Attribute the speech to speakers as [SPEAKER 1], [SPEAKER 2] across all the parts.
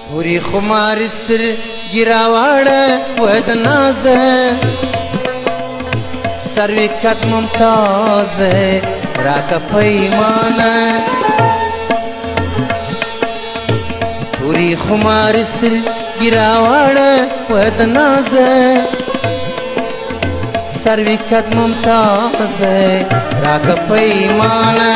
[SPEAKER 1] پوری خمار سترګې راواړه و د نازه سروي قد ممتازه راکه پیمانه پوری خمار سترګې راواړه و د نازه سروي قد ممتازه راکه پیمانه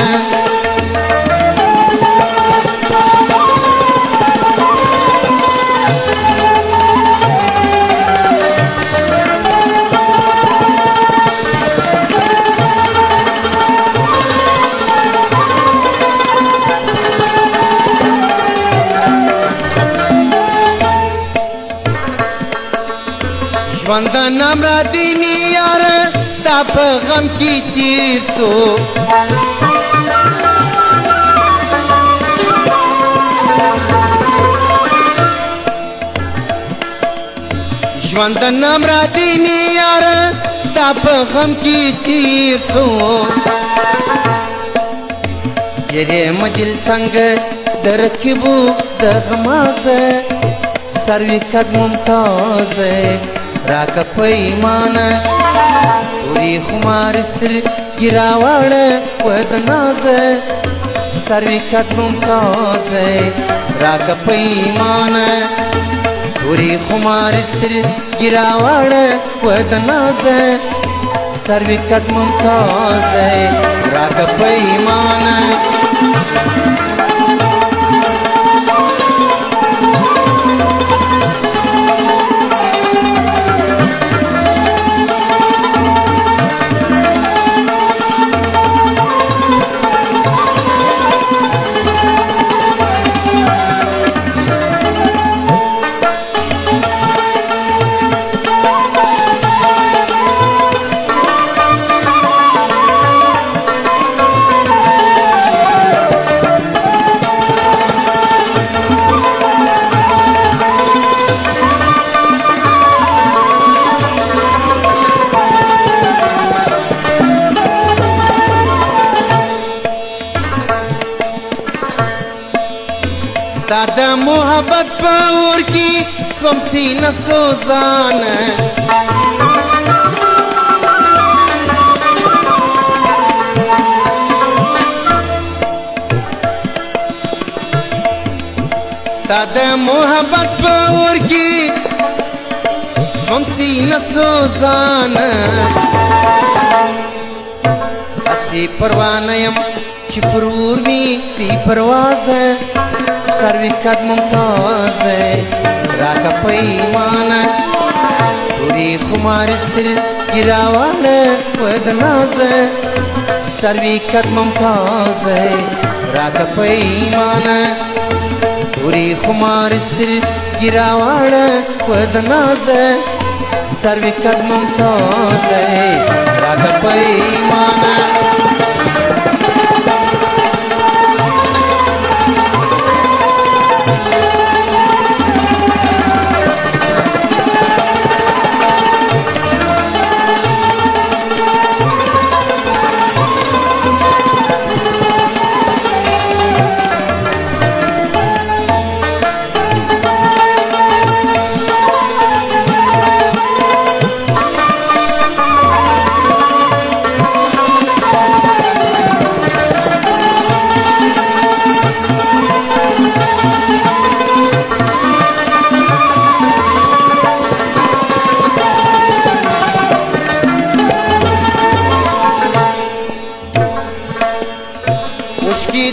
[SPEAKER 1] ژوند نام را دینی یار ستا په غم کې تیر سو ژوند نام را دینی یار ستا په غم کې تیر سو یری مدل تنگ درکبو د غمازه سروي قد ممتازه راکه پیمانه پوری خمار سترګې راواړه و د نازه سروي قد ممتازه راکه پیمانه پوری خمار سترګې راواړه و د نازه سروي قد ممتازه راکه پیمانه ستا د محبت په اور کې سوم سینه سوزانه ستا د محبت په اور کې سوم سینه سوزانه اسی پروانه یم چې پر اور می دی پروازه سروي قد ممتازه راکه پیمانه پوری خمار سترګې راواړه و د نازه سروي قد ممتازه راکه پیمانه پوری خمار سترګې راواړه و د نازه سروي قد ممتازه راکه پیمانه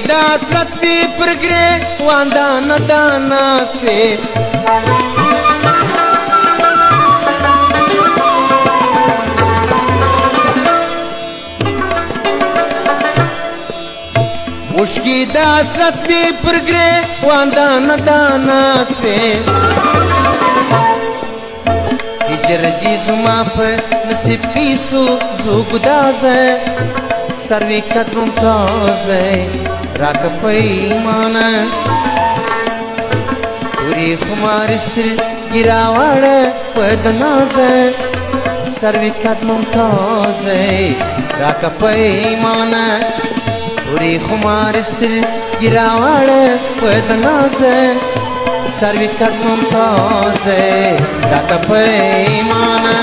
[SPEAKER 1] د حسرت پی پر گرے واندانا دانا سوے مشکی د حسرت پی پر گرے واندانا دانا سوے هجر جی زما پر نصیب کی سو زوگدازه سروي قد ممتازه راکه پیمانه پوری خمار سترګې راواړه و د نازه سروي قد ممتازه راکه پیمانه پوری خمار سترګې راواړه و د نازه سروي کټ ممتازه راته پیمانه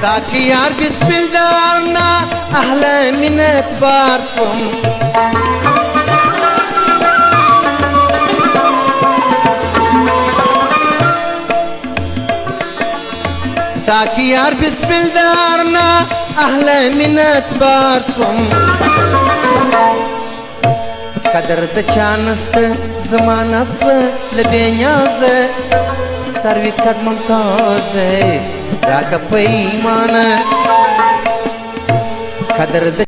[SPEAKER 1] ساقي يار بسم دارنا أحلى من أتباركم ساقي يار بسم دارنا أحلى من أتباركم قدر د چانست زمانه سوه لبینیازه سروي کټ ممتازه راکه پیمانه قدر د